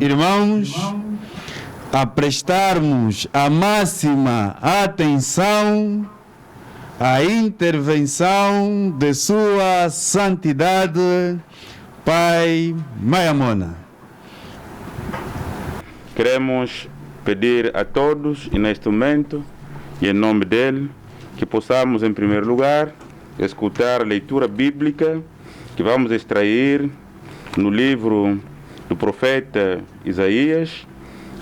irmãos, a prestarmos a máxima atenção à intervenção de Sua Santidade, Pai Mayamona. Queremos pedir a todos, e neste momento, e em nome dele, que possamos, em primeiro lugar, escutar a leitura bíblica que vamos extrair no livro do profeta Isaías,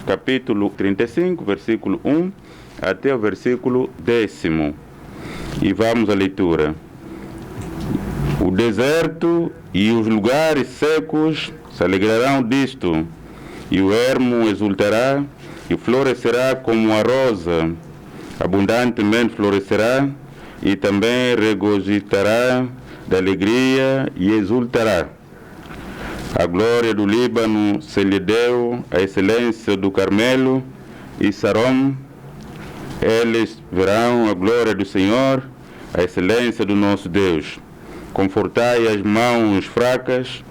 capítulo 35, versículo 1 até o versículo 10. E vamos à leitura. O deserto e os lugares secos se alegrarão disto, e o ermo exultará e florescerá como a rosa, abundantemente florescerá e também regozijará da alegria e exultará. A glória do Líbano se lhe deu, a excelência do Carmelo e Sarom. Eles verão a glória do Senhor, a excelência do nosso Deus. Confortai as mãos fracas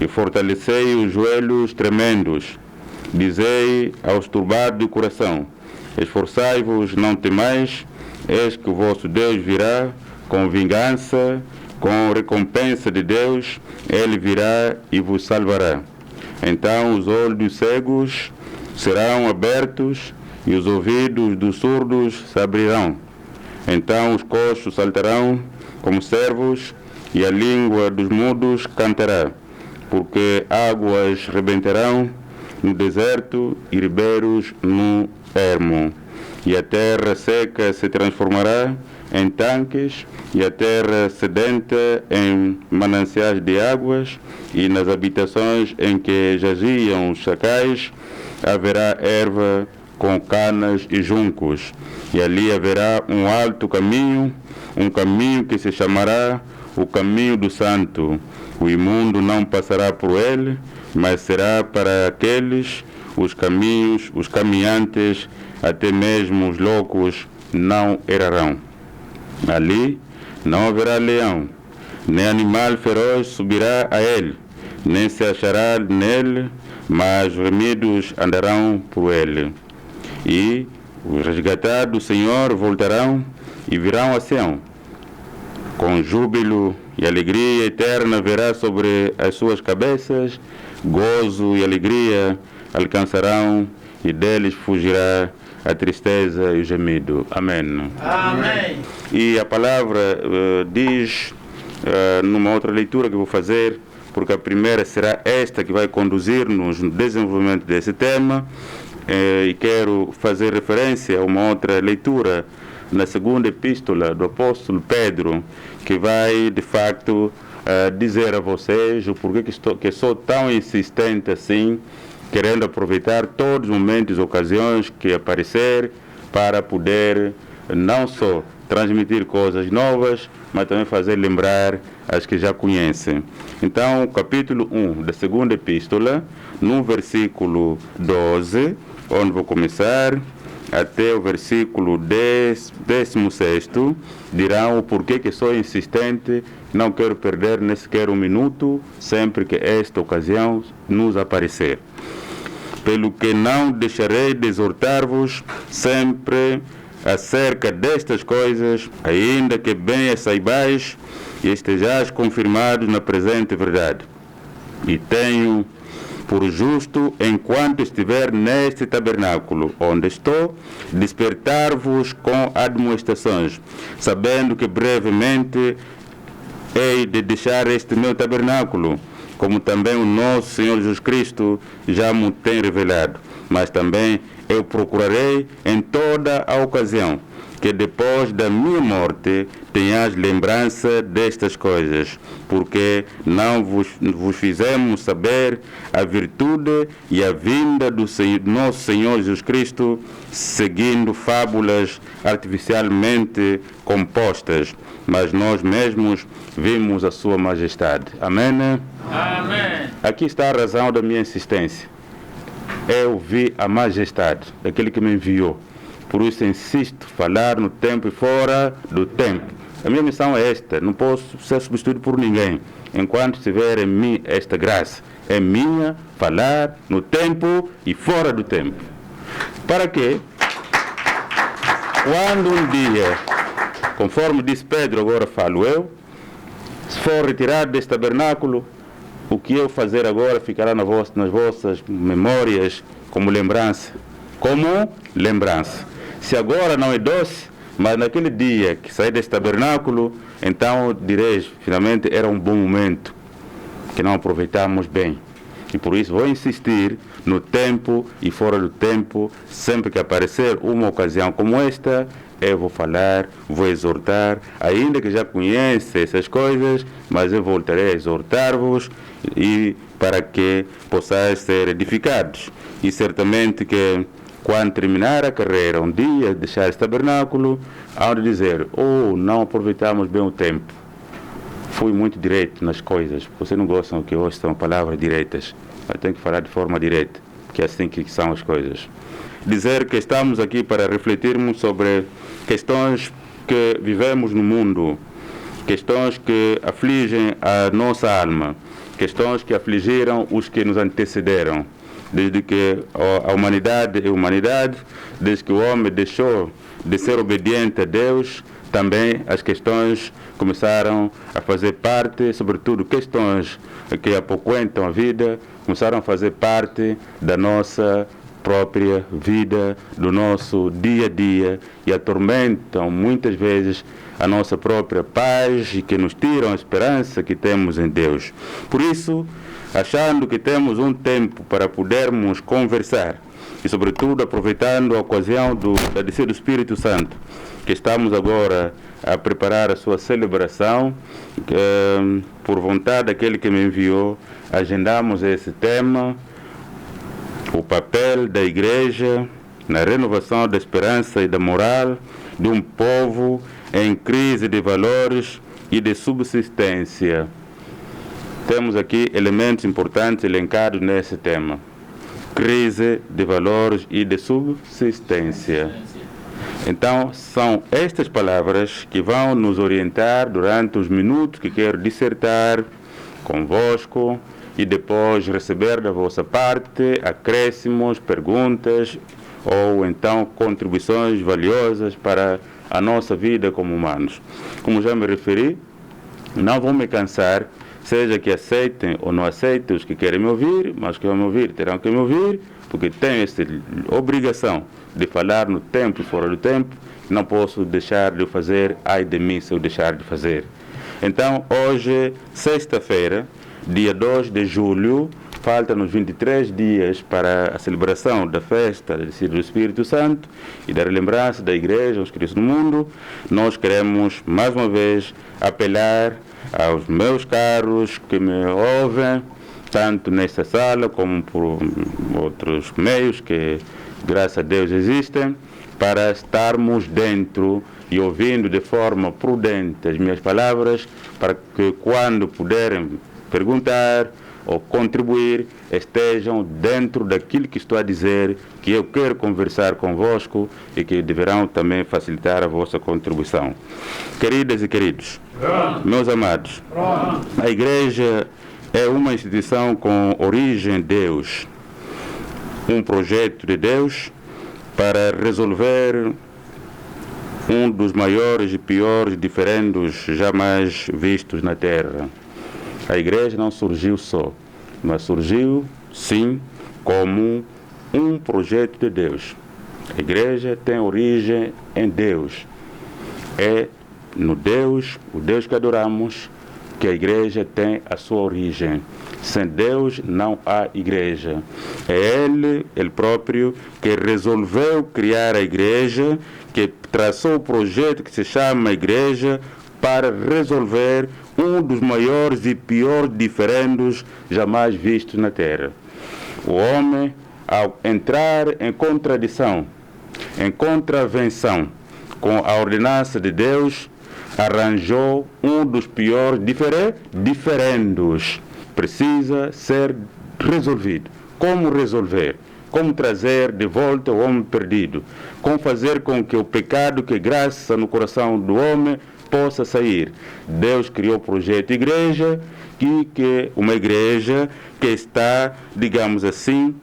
e fortalecei os joelhos tremendos. Dizei aos turbados de coração: esforçai-vos, não temais, eis que o vosso Deus virá com vingança, com recompensa de Deus, ele virá e vos salvará. Então os olhos dos cegos serão abertos e os ouvidos dos surdos se abrirão. Então os coxos saltarão como servos e a língua dos mudos cantará, porque águas rebentarão no deserto e ribeiros no ermo. E a terra seca se transformará em tanques, e a terra sedenta em mananciais de águas, e nas habitações em que jaziam os chacais haverá erva com canas e juncos, e ali haverá um alto caminho, um caminho que se chamará o caminho do santo. O imundo não passará por ele, mas será para aqueles os caminhos, os caminhantes, até mesmo os loucos não errarão. Ali não haverá leão, nem animal feroz subirá a ele, nem se achará nele, mas os remidos andarão por ele. E os resgatados do Senhor voltarão e virão a Sião. Com júbilo e alegria eterna verá sobre as suas cabeças, gozo e alegria alcançarão, e deles fugirá a tristeza e o gemido. Amém. Amém. E a palavra diz, numa outra leitura que vou fazer, porque a primeira será esta que vai conduzir-nos no desenvolvimento desse tema, e quero fazer referência a uma outra leitura na segunda epístola do apóstolo Pedro, que vai, de facto, dizer a vocês o porquê que sou tão insistente assim, querendo aproveitar todos os momentos e ocasiões que aparecer para poder não só transmitir coisas novas, mas também fazer lembrar as que já conhecem. Então, capítulo 1 da segunda epístola, no versículo 12, onde vou começar, até o versículo 16, dirão o porquê que sou insistente, não quero perder nem sequer um minuto, sempre que esta ocasião nos aparecer. Pelo que não deixarei de exortar-vos sempre acerca destas coisas, ainda que bem as saibais e estejais confirmados na presente verdade. E tenho por justo, enquanto estiver neste tabernáculo onde estou, despertar-vos com admoestações, sabendo que brevemente hei de deixar este meu tabernáculo, como também o nosso Senhor Jesus Cristo já me tem revelado. Mas também eu procurarei em toda a ocasião que depois da minha morte tenhas lembrança destas coisas, porque não vos fizemos saber a virtude e a vinda do nosso Senhor Jesus Cristo, seguindo fábulas artificialmente compostas, mas nós mesmos vimos a sua majestade. Amém? Amém. Aqui está a razão da minha insistência. Eu vi a majestade daquele que me enviou. Por isso insisto, falar no tempo e fora do tempo. A minha missão é esta, não posso ser substituído por ninguém. Enquanto estiver em mim esta graça, é minha, falar no tempo e fora do tempo. Para que, quando um dia, conforme disse Pedro, agora falo eu, se for retirado deste tabernáculo, o que eu fazer agora ficará nas vossas memórias como lembrança. Como lembrança. Se agora não é doce, mas naquele dia que saí deste tabernáculo, então direis, finalmente era um bom momento, que não aproveitamos bem. E por isso vou insistir no tempo e fora do tempo, sempre que aparecer uma ocasião como esta, eu vou falar, vou exortar, ainda que já conheça essas coisas, mas eu voltarei a exortar-vos e para que possais ser edificados. E certamente que quando terminar a carreira, um dia deixar esse tabernáculo, há de dizer, não aproveitamos bem o tempo. Fui muito direito nas coisas. Vocês não gostam que ouçam palavras direitas, mas tem que falar de forma direta, que é assim que são as coisas. Dizer que estamos aqui para refletirmos sobre questões que vivemos no mundo, questões que afligem a nossa alma, questões que afligiram os que nos antecederam, desde que a humanidade é humanidade, desde que o homem deixou de ser obediente a Deus, também as questões começaram a fazer parte, sobretudo questões que apoquentam a vida, começaram a fazer parte da nossa própria vida, do nosso dia a dia, e atormentam muitas vezes a nossa própria paz e que nos tiram a esperança que temos em Deus. Por isso, achando que temos um tempo para podermos conversar, e sobretudo aproveitando a ocasião da descida do Espírito Santo, que estamos agora a preparar a sua celebração, por vontade daquele que me enviou, agendamos esse tema, o papel da Igreja na renovação da esperança e da moral de um povo em crise de valores e de subsistência. Temos aqui elementos importantes elencados nesse tema. Crise de valores e de subsistência. Então, são estas palavras que vão nos orientar durante os minutos que quero dissertar convosco e depois receber da vossa parte acréscimos, perguntas ou então contribuições valiosas para a nossa vida como humanos. Como já me referi, não vou me cansar, seja que aceitem ou não aceitem os que querem me ouvir, mas que vão me ouvir terão que me ouvir, porque tenho essa obrigação de falar no tempo e fora do tempo, não posso deixar de fazer, ai de mim se eu deixar de fazer. Então, hoje, sexta-feira, dia 2 de julho, faltam-nos 23 dias para a celebração da festa da descida do Espírito Santo e da relembrança da Igreja aos Cristãos do mundo. Nós queremos, mais uma vez, apelar aos meus caros que me ouvem, tanto nesta sala como por outros meios que, graças a Deus, existem, para estarmos dentro e ouvindo de forma prudente as minhas palavras, para que quando puderem perguntar ou contribuir, estejam dentro daquilo que estou a dizer, que eu quero conversar convosco e que deverão também facilitar a vossa contribuição. Queridas e queridos, meus amados, a Igreja é uma instituição com origem em Deus, um projeto de Deus para resolver um dos maiores e piores diferendos jamais vistos na Terra. A Igreja não surgiu só, mas surgiu, sim, como um projeto de Deus. A Igreja tem origem em Deus. É no Deus, o Deus que adoramos, que a Igreja tem a sua origem. Sem Deus não há Igreja. É Ele próprio, que resolveu criar a Igreja, que traçou o projeto que se chama Igreja para resolver um dos maiores e piores diferendos jamais vistos na Terra. O homem, ao entrar em contradição, em contravenção com a ordenança de Deus, arranjou um dos piores diferendos. Precisa ser resolvido. Como resolver? Como trazer de volta o homem perdido? Como fazer com que o pecado que graça no coração do homem possa sair. Deus criou o projeto igreja, que uma igreja que está, digamos assim,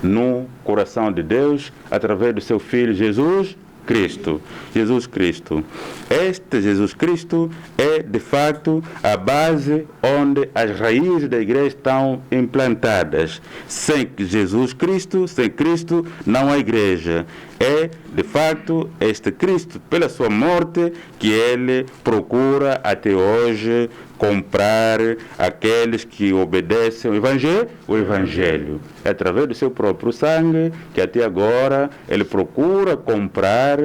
no coração de Deus, através do seu Filho Jesus Cristo. Jesus Cristo. Este Jesus Cristo é, de fato, a base onde as raízes da igreja estão implantadas. Sem Jesus Cristo, sem Cristo, não há igreja. É, de fato, este Cristo, pela sua morte, que ele procura até hoje comprar aqueles que obedecem o Evangelho. É através do seu próprio sangue que até agora ele procura comprar,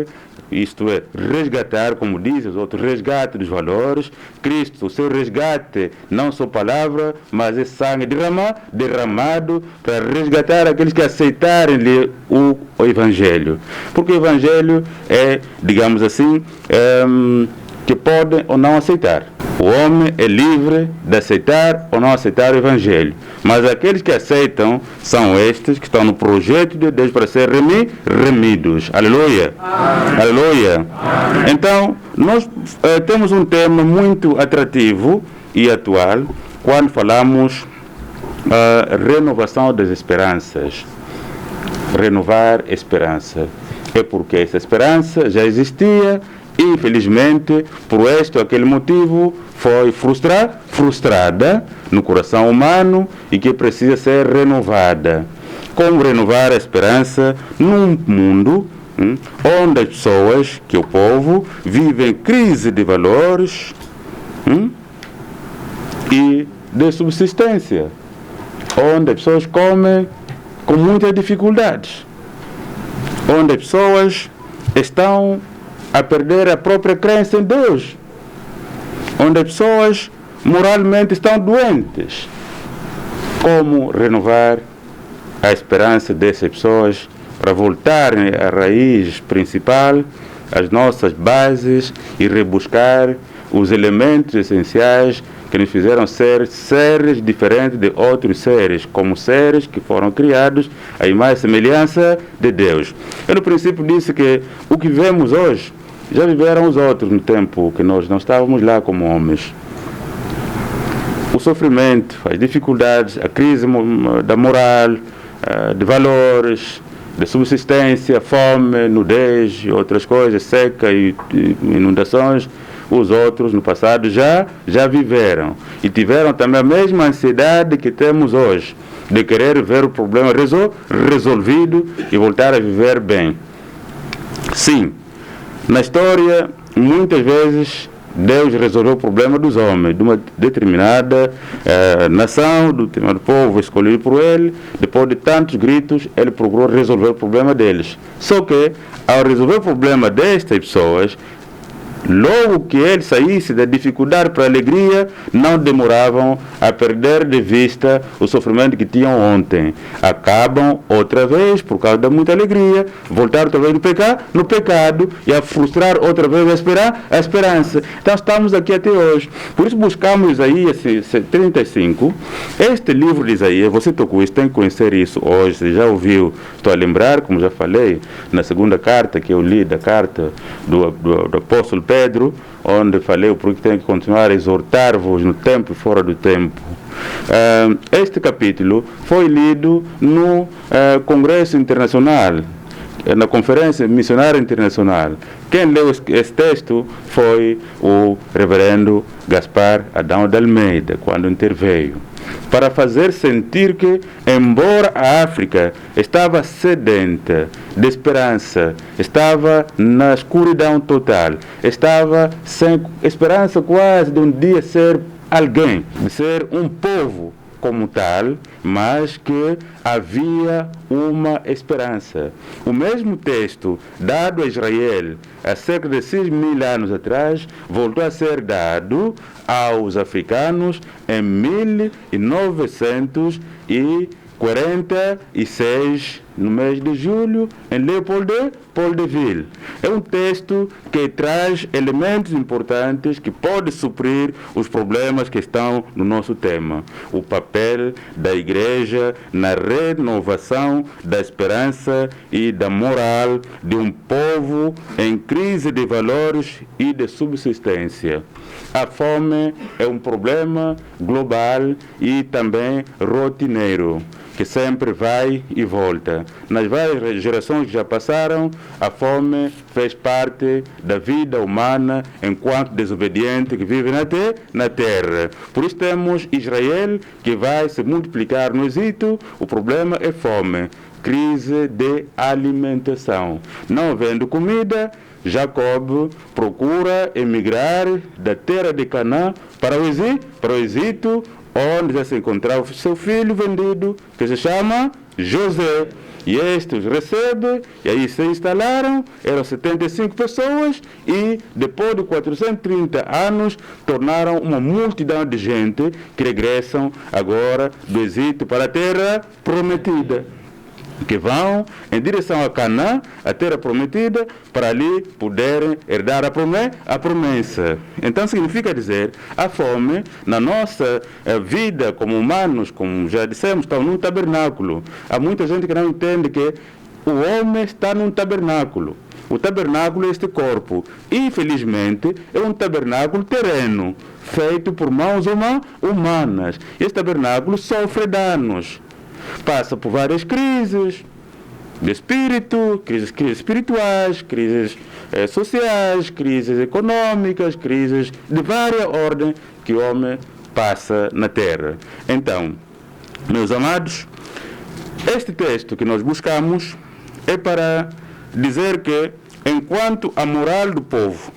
isto é, resgatar, como dizem os outros, resgate dos valores. Cristo, o seu resgate, não só palavra, mas é sangue derramado para resgatar aqueles que aceitarem-lhe o Evangelho. Porque o Evangelho é, digamos assim, que podem ou não aceitar. O homem é livre de aceitar ou não aceitar o Evangelho. Mas aqueles que aceitam são estes que estão no projeto de Deus para ser remidos. Aleluia! Amém. Aleluia! Amém. Então, nós temos um tema muito atrativo e atual quando falamos renovação das esperanças. Renovar a esperança. É porque essa esperança já existia. Infelizmente, por este ou aquele motivo, foi frustrada no coração humano e que precisa ser renovada. Como renovar a esperança num mundo onde as pessoas, que o povo, vivem crise de valores e de subsistência, onde as pessoas comem com muitas dificuldades, onde as pessoas estão a perder a própria crença em Deus, onde as pessoas moralmente estão doentes. Como renovar a esperança dessas pessoas para voltarem à raiz principal, às nossas bases e rebuscar os elementos essenciais que nos fizeram ser seres diferentes de outros seres, como seres que foram criados à imagem e semelhança de Deus. Eu no princípio disse que o que vemos hoje já viveram os outros no tempo que nós não estávamos lá como homens. O sofrimento, as dificuldades, a crise da moral, de valores, de subsistência, fome, nudez e outras coisas, seca e inundações, os outros no passado já viveram. E tiveram também a mesma ansiedade que temos hoje, de querer ver o problema resolvido e voltar a viver bem. Sim. Na história, muitas vezes, Deus resolveu o problema dos homens, de uma determinada nação, do determinado povo escolhido por ele. Depois de tantos gritos, ele procurou resolver o problema deles. Só que, ao resolver o problema destas pessoas, logo que ele saísse da dificuldade para a alegria, não demoravam a perder de vista o sofrimento que tinham ontem. Acabam outra vez, por causa da muita alegria, voltar outra vez no pecado e a frustrar outra vez a esperança. Então estamos aqui até hoje. Por isso buscamos Isaías 35. Este livro de Isaías, você tocou isso, tem que conhecer isso hoje, você já ouviu. Estou a lembrar, como já falei, na segunda carta que eu li, da carta do apóstolo Pedro, onde falei porque tem que continuar a exortar-vos no tempo e fora do tempo. Este capítulo foi lido no Congresso Internacional, na Conferência Missionária Internacional. Quem leu esse texto foi o reverendo Gaspar Adão de Almeida, quando interveio, para fazer sentir que, embora a África estava sedenta de esperança, estava na escuridão total, estava sem esperança quase de um dia ser alguém, de ser um povo como tal, mas que havia uma esperança. O mesmo texto dado a Israel há cerca de 6.000 anos atrás voltou a ser dado aos africanos em 1946. no mês de julho, em Leopoldville. É um texto que traz elementos importantes que podem suprir os problemas que estão no nosso tema. O papel da igreja na renovação da esperança e da moral de um povo em crise de valores e de subsistência. A fome é um problema global e também rotineiro, que sempre vai e volta. Nas várias gerações que já passaram, a fome fez parte da vida humana enquanto desobediente que vive na terra. Por isso temos Israel, que vai se multiplicar no Egito. O problema é fome, crise de alimentação. Não havendo comida, Jacob procura emigrar da terra de Canaã para o Egito, onde já se encontrava seu filho vendido, que se chama José. E este os recebe, e aí se instalaram, eram 75 pessoas, e depois de 430 anos, tornaram uma multidão de gente que regressam agora do Egito para a terra prometida, que vão em direção a Canaã, a terra prometida, para ali poderem herdar a promessa. Então significa dizer, a fome na nossa vida como humanos, como já dissemos, está num tabernáculo. Há muita gente que não entende que o homem está num tabernáculo. O tabernáculo é este corpo. Infelizmente, é um tabernáculo terreno, feito por mãos humanas. Este tabernáculo sofre danos. Passa por várias crises de espírito, crises espirituais, crises sociais, crises econômicas, crises de várias ordens que o homem passa na terra. Então, meus amados, este texto que nós buscamos é para dizer que, enquanto a moral do povo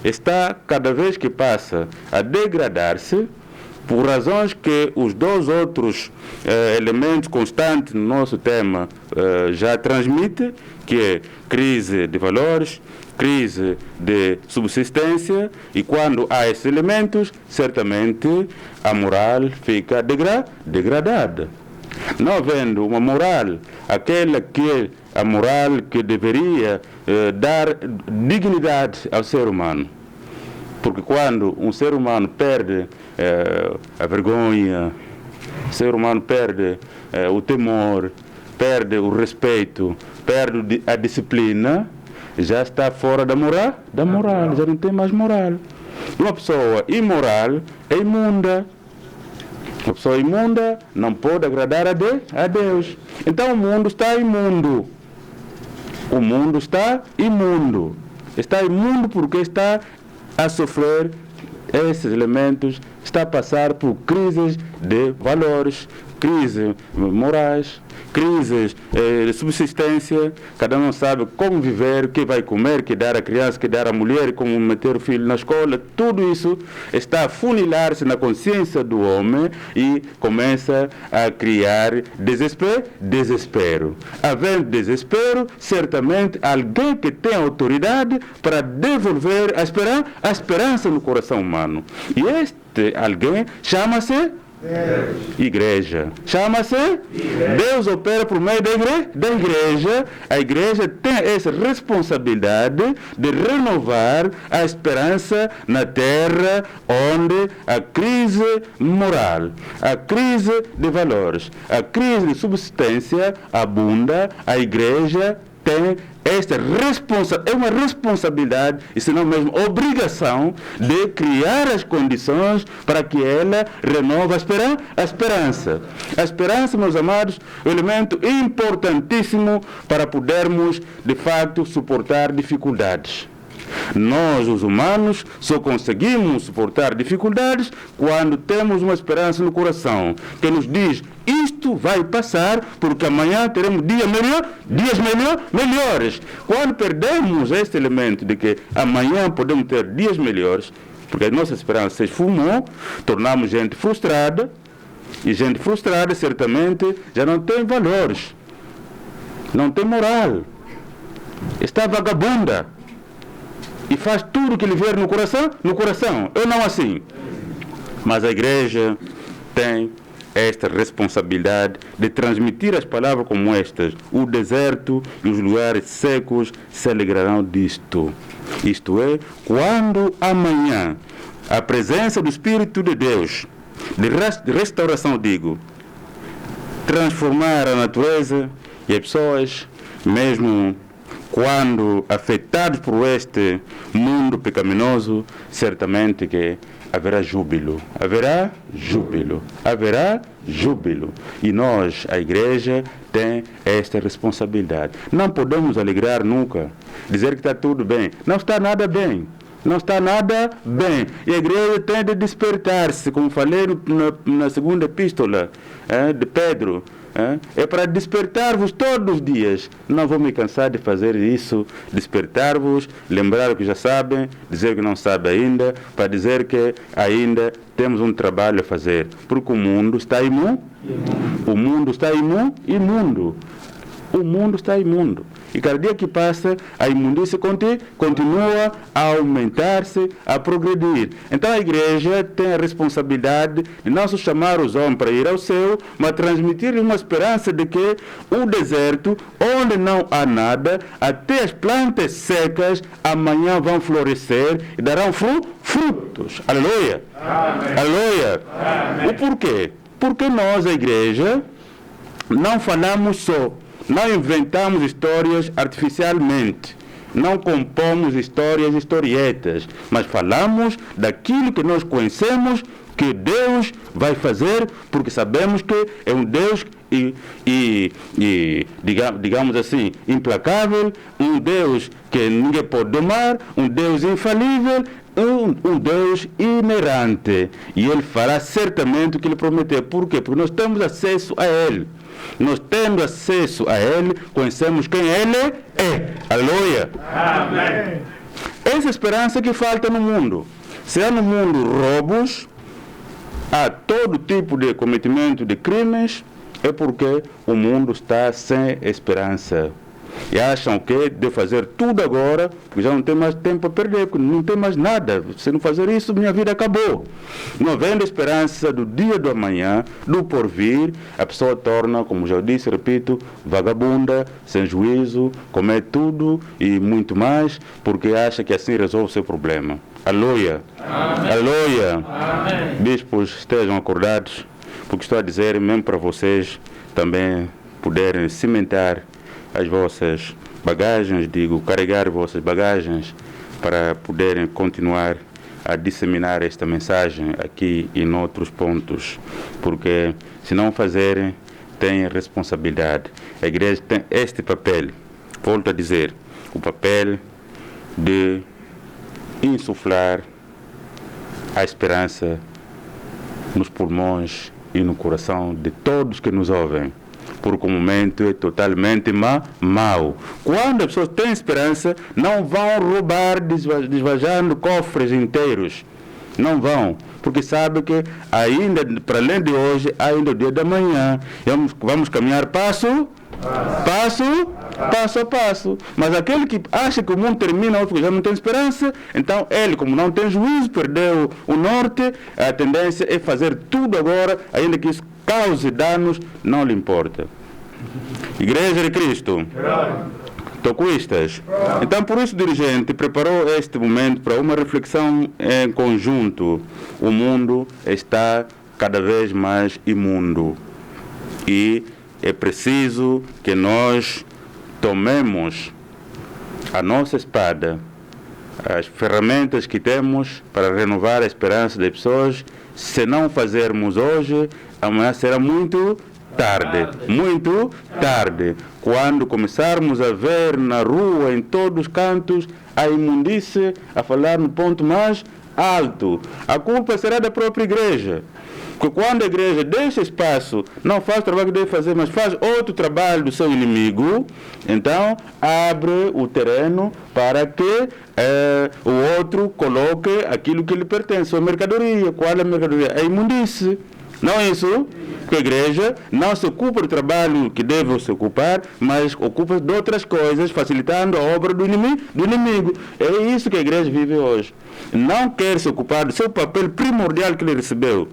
está cada vez que passa a degradar-se, por razões que os dois outros elementos constantes no nosso tema já transmitem, que é crise de valores, crise de subsistência, e quando há esses elementos, certamente a moral fica degradada. Não havendo uma moral, aquela que é a moral que deveria dar dignidade ao ser humano. Porque quando um ser humano perde a vergonha, o ser humano perde o temor, perde o respeito, perde a disciplina, já está fora da moral, já não tem mais moral. Uma pessoa imoral é imunda. Uma pessoa imunda não pode agradar a Deus. Então o mundo está imundo. O mundo está imundo. Está imundo porque está a sofrer esses elementos, está a passar por crises de valores, crises morais, crises de subsistência. Cada um sabe como viver, o que vai comer, o que dar à criança, o que dar à mulher, como meter o filho na escola. Tudo isso está a funilar-se na consciência do homem e começa a criar desespero. Havendo desespero, certamente alguém que tem autoridade para devolver a esperança no coração humano. E este alguém chama-se Igreja. Chama-se Deus opera por meio da igreja. A igreja tem essa responsabilidade de renovar a esperança na terra onde a crise moral, a crise de valores, a crise de subsistência abunda. A igreja tem esta é uma responsabilidade, e se não mesmo obrigação, de criar as condições para que ela renove a esperança. A esperança, meus amados, é um elemento importantíssimo para podermos, de fato, suportar dificuldades. Nós, os humanos, só conseguimos suportar dificuldades quando temos uma esperança no coração, que nos diz: isto vai passar, porque amanhã teremos dias melhores. Quando perdemos este elemento de que amanhã podemos ter dias melhores, porque a nossa esperança se esfumou, tornamos gente frustrada, e gente frustrada certamente já não tem valores, não tem moral, está vagabunda e faz tudo o que lhe vier no coração. Eu não assim. Mas a igreja tem esta responsabilidade de transmitir as palavras como estas. O deserto e os lugares secos se alegrarão disto. Isto é, quando amanhã a presença do Espírito de Deus, de restauração, digo, transformar a natureza e as pessoas, mesmo quando afetados por este mundo pecaminoso, certamente que haverá júbilo, haverá júbilo, haverá júbilo. E nós, a igreja, tem esta responsabilidade. Não podemos alegrar nunca, dizer que está tudo bem. Não está nada bem. Não está nada bem. E a igreja tem de despertar-se, como falei na segunda epístola de Pedro. É para despertar-vos todos os dias. Não vou me cansar de fazer isso, despertar-vos, lembrar o que já sabem, dizer que não sabem ainda, para dizer que ainda temos um trabalho a fazer, porque o mundo está imundo. O mundo está imundo. O mundo está imundo. E cada dia que passa, a imundícia continua a aumentar-se, a progredir. Então a igreja tem a responsabilidade de não só chamar os homens para ir ao céu, mas transmitir-lhes uma esperança de que o deserto, onde não há nada, até as plantas secas, amanhã vão florescer e darão frutos. Aleluia! Amém. Aleluia! Amém. O porquê? Porque nós, a igreja, não falamos só. Não inventamos histórias artificialmente, não compomos historietas, mas falamos daquilo que nós conhecemos, que Deus vai fazer, porque sabemos que é um Deus digamos assim, implacável, um Deus que ninguém pode domar, um Deus infalível, um Deus inerrante. E Ele fará certamente o que Ele prometeu. Por quê? Porque nós temos acesso a Ele. Nós tendo acesso a Ele, conhecemos quem Ele é. Aleluia! Amém. Essa esperança que falta no mundo. Se há no mundo roubos, há todo tipo de cometimento de crimes, é porque o mundo está sem esperança. E acham que de fazer tudo agora, porque já não tem mais tempo a perder, não tem mais nada. Se não fazer isso, minha vida acabou. Não havendo esperança do dia do amanhã, do porvir, a pessoa torna, como já disse, repito, vagabunda, sem juízo, comete tudo e muito mais, porque acha que assim resolve o seu problema. Aleluia! Amém. Aleluia! Amém. Bispos, estejam acordados, porque estou a dizer, mesmo para vocês também poderem cimentar as vossas bagagens, carregar vossas bagagens para poderem continuar a disseminar esta mensagem aqui e em outros pontos, porque se não fazerem, têm responsabilidade. A igreja tem este papel, volto a dizer, o papel de insuflar a esperança nos pulmões e no coração de todos que nos ouvem. Porque o momento é totalmente mau. Quando as pessoas têm esperança, não vão roubar desvajando cofres inteiros. Não vão, porque sabem que ainda, para além de hoje, ainda o dia da manhã. Vamos caminhar passo a passo. Mas aquele que acha que o mundo termina porque já não tem esperança, então ele, como não tem juízo, perdeu o norte, a tendência é fazer tudo agora, ainda que isso cause danos, não lhe importa. Igreja de Cristo, tocuistas. Então, por isso, o dirigente preparou este momento para uma reflexão em conjunto. O mundo está cada vez mais imundo e é preciso que nós tomemos a nossa espada, as ferramentas que temos para renovar a esperança das pessoas. Se não fazermos hoje, amanhã será muito tarde, quando começarmos a ver na rua, em todos os cantos, a imundície a falar no ponto mais alto. A culpa será da própria igreja. Porque quando a igreja deixa espaço, não faz o trabalho que deve fazer, mas faz outro trabalho do seu inimigo, então abre o terreno para que o outro coloque aquilo que lhe pertence, a mercadoria. Qual é a mercadoria? É a imundície. Não é isso? Que a igreja não se ocupa do trabalho que deve se ocupar, mas ocupa de outras coisas, facilitando a obra do inimigo. É isso que a igreja vive hoje. Não quer se ocupar do seu papel primordial que ele recebeu.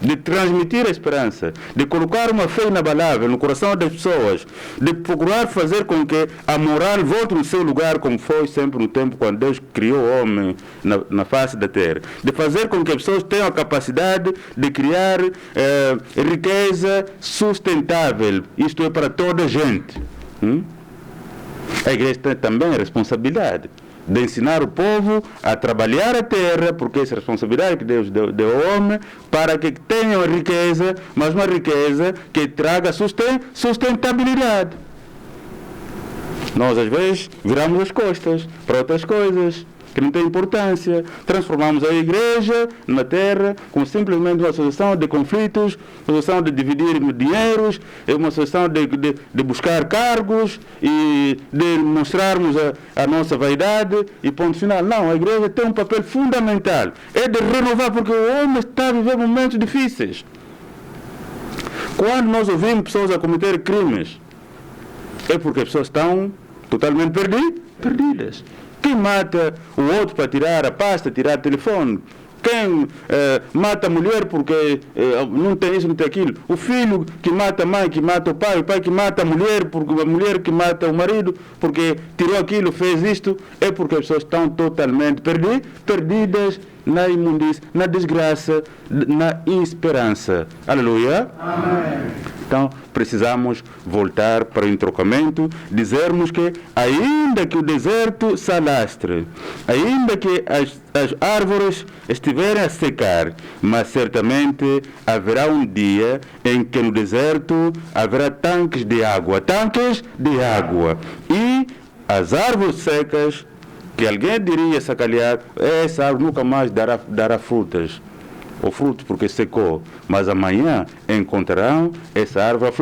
de transmitir a esperança, de colocar uma fé inabalável no coração das pessoas, de procurar fazer com que a moral volte no seu lugar, como foi sempre no tempo quando Deus criou o homem na face da terra, de fazer com que as pessoas tenham a capacidade de criar riqueza sustentável, isto é, para toda a gente. A igreja tem também a responsabilidade de ensinar o povo a trabalhar a terra, porque essa é a responsabilidade que Deus deu ao homem, para que tenham riqueza, mas uma riqueza que traga sustentabilidade. Nós, às vezes, viramos as costas para outras coisas que não têm importância. Transformamos a igreja na terra como simplesmente uma associação de conflitos, uma associação de dividir dinheiros, uma associação de buscar cargos e de mostrarmos a nossa vaidade e ponto final. Não, a igreja tem um papel fundamental. É de renovar, porque o homem está a viver momentos difíceis. Quando nós ouvimos pessoas a cometer crimes, é porque as pessoas estão totalmente perdidas. Quem mata o outro para tirar a pasta, tirar o telefone? Quem mata a mulher porque não tem isso, não tem aquilo? O filho que mata a mãe, que mata o pai que mata a mulher, porque a mulher que mata o marido, porque tirou aquilo, fez isto, é porque as pessoas estão totalmente perdidas na imundície, na desgraça, na esperança. Aleluia. Amém. Então, precisamos voltar para o entrocamento, dizermos que, ainda que o deserto se alastre, ainda que as árvores estiverem a secar, mas certamente haverá um dia em que no deserto haverá tanques de água, e as árvores secas, que alguém diria sacalhar, essa árvore nunca mais dará frutas. O fruto porque secou, mas amanhã encontrarão essa árvore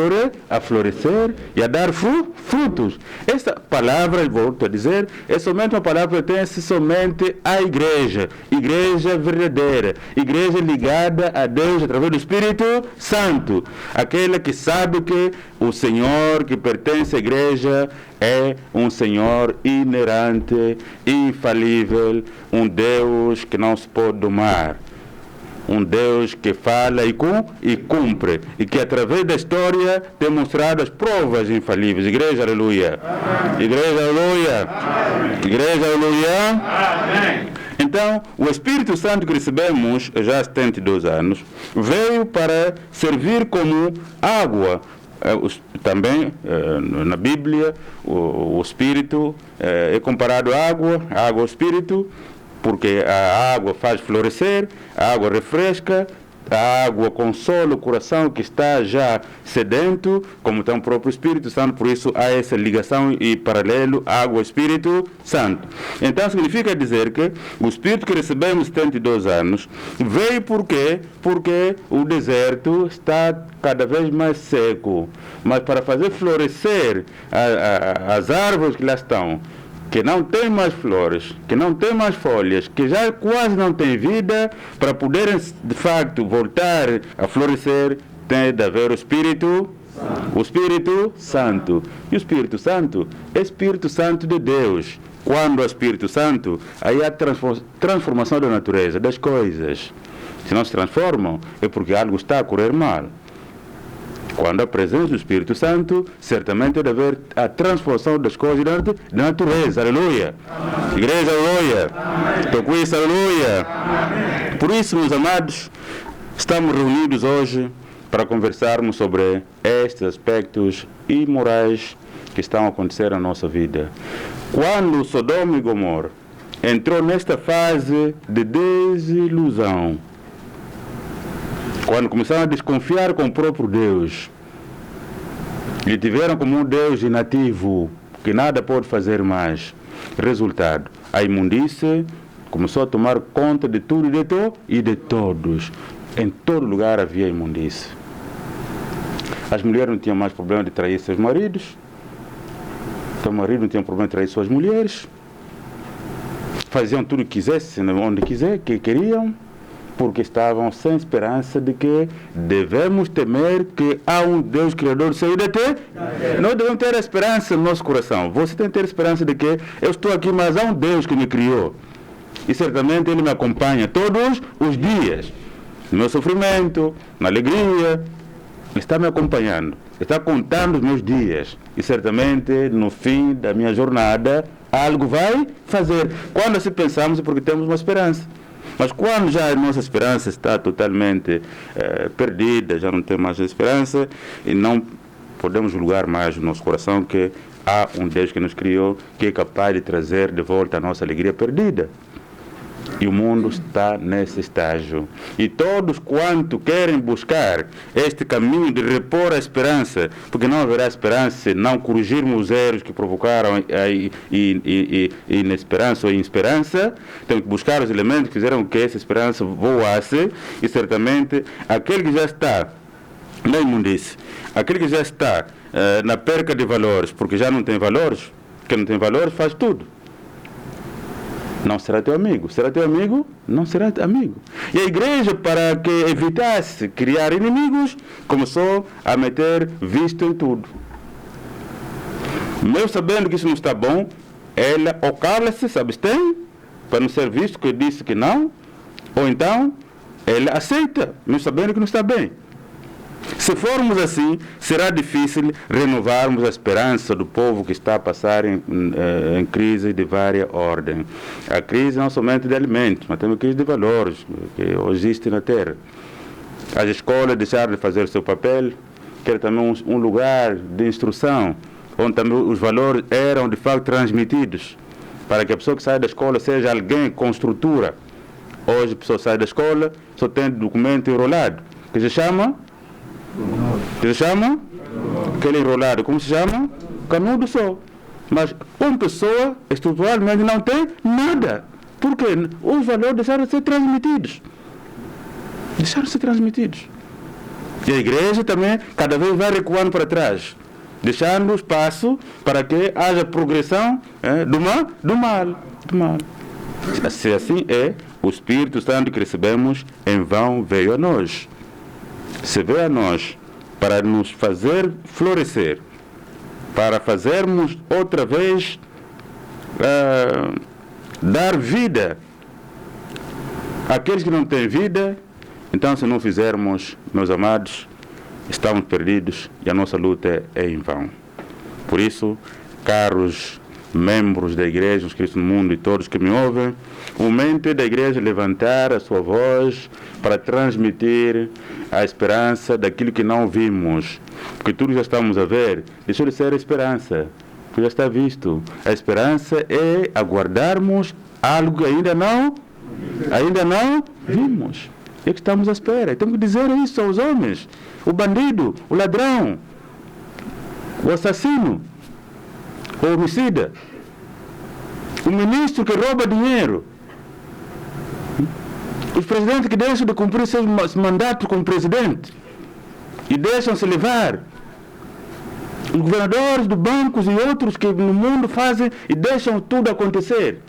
a florescer e a dar frutos. Essa palavra, volto a dizer, é somente uma palavra que pertence somente à igreja verdadeira, igreja ligada a Deus através do Espírito Santo, aquela que sabe que o Senhor que pertence à igreja é um Senhor inerrante, infalível, um Deus que não se pode domar. Um Deus que fala e cumpre, e que através da história tem mostrado as provas infalíveis. Igreja, aleluia. Amém. Igreja, aleluia. Amém. Igreja, aleluia. Amém. Então, o Espírito Santo que recebemos já há 72 anos veio para servir como água. Também na Bíblia o Espírito é comparado à água ao Espírito, porque a água faz florescer, a água refresca, a água consola o coração que está já sedento, como está o próprio Espírito Santo, por isso há essa ligação e paralelo água-Espírito Santo. Então significa dizer que o Espírito que recebemos 72 anos veio porque o deserto está cada vez mais seco, mas para fazer florescer as árvores que lá estão, que não tem mais flores, que não tem mais folhas, que já quase não tem vida, para poderem de facto voltar a florescer, tem de haver o Espírito Santo. E o Espírito Santo é Espírito Santo de Deus. Quando há Espírito Santo, aí há transformação da natureza, das coisas. Se não se transformam, é porque algo está a correr mal. Quando há presença do Espírito Santo, certamente deve haver a transformação das coisas da natureza. Aleluia. Amém. Igreja, aleluia. Estou com isso, aleluia. Amém. Por isso, meus amados, estamos reunidos hoje para conversarmos sobre estes aspectos imorais que estão a acontecer na nossa vida. Quando Sodoma e Gomorra entrou nesta fase de desilusão, quando começaram a desconfiar com o próprio Deus, e tiveram como um Deus inativo, que nada pode fazer mais. Resultado, a imundície começou a tomar conta de tudo e de todos. Em todo lugar havia imundície. As mulheres não tinham mais problema de trair seus maridos, seu marido não tinha problema de trair suas mulheres, faziam tudo o que quisessem, onde que queriam, porque estavam sem esperança de que devemos temer que há um Deus Criador do céu e da terra. Nós devemos ter a esperança no nosso coração. Você tem que ter a esperança de que eu estou aqui, mas há um Deus que me criou. E certamente Ele me acompanha todos os dias. no meu sofrimento, na alegria. Ele está me acompanhando, está contando os meus dias. E certamente, no fim da minha jornada, algo vai fazer. Quando assim pensamos é porque temos uma esperança. Mas quando já a nossa esperança está totalmente perdida, já não tem mais esperança, e não podemos julgar mais no nosso coração que há um Deus que nos criou, que é capaz de trazer de volta a nossa alegria perdida. E o mundo está nesse estágio. E todos quanto querem buscar este caminho de repor a esperança, porque não haverá esperança se não corrigirmos os erros que provocaram a inesperança ou inexperança, temos que buscar os elementos que fizeram que essa esperança voasse, e certamente aquele que já está na imundície, aquele que já está na perca de valores, porque já não tem valores, quem não tem valores faz tudo. Não será teu amigo. Será teu amigo? Não será amigo. E a igreja, para que evitasse criar inimigos, começou a meter visto em tudo. Mesmo sabendo que isso não está bom, ela ou cala-se, se abstém, para não ser visto que disse que não, ou então ela aceita, mesmo sabendo que não está bem. Se formos assim, será difícil renovarmos a esperança do povo que está a passar em crise de várias ordens. A crise não somente de alimentos, mas também a crise de valores que existe na Terra. As escolas deixaram de fazer o seu papel, quer também um lugar de instrução, onde também os valores eram de facto transmitidos, para que a pessoa que sai da escola seja alguém com estrutura. Hoje a pessoa sai da escola, só tem documento enrolado, que se chama... aquele enrolado, como se chama? Canudo só. Mas uma pessoa estruturalmente não tem nada. Porque os valores deixaram de ser transmitidos. E a igreja também cada vez vai recuando para trás, deixando espaço para que haja progressão do mal. Se assim é, o Espírito Santo que recebemos em vão veio a nós. Se veio a nós para nos fazer florescer, para fazermos outra vez dar vida àqueles que não têm vida, então se não fizermos, meus amados, estamos perdidos e a nossa luta é em vão. Por isso, caros membros da igreja, os cristãos no mundo e todos que me ouvem, o momento é da igreja levantar a sua voz para transmitir a esperança daquilo que não vimos, porque tudo já estamos a ver, deixou de ser a esperança, porque já está visto. A esperança é aguardarmos algo que ainda não vimos. É que estamos à espera. Temos que dizer isso aos homens. O bandido, o ladrão, o assassino, o homicida, o ministro que rouba dinheiro, os presidentes que deixam de cumprir seus mandatos como presidente e deixam-se levar, os governadores de bancos e outros que no mundo fazem e deixam tudo acontecer.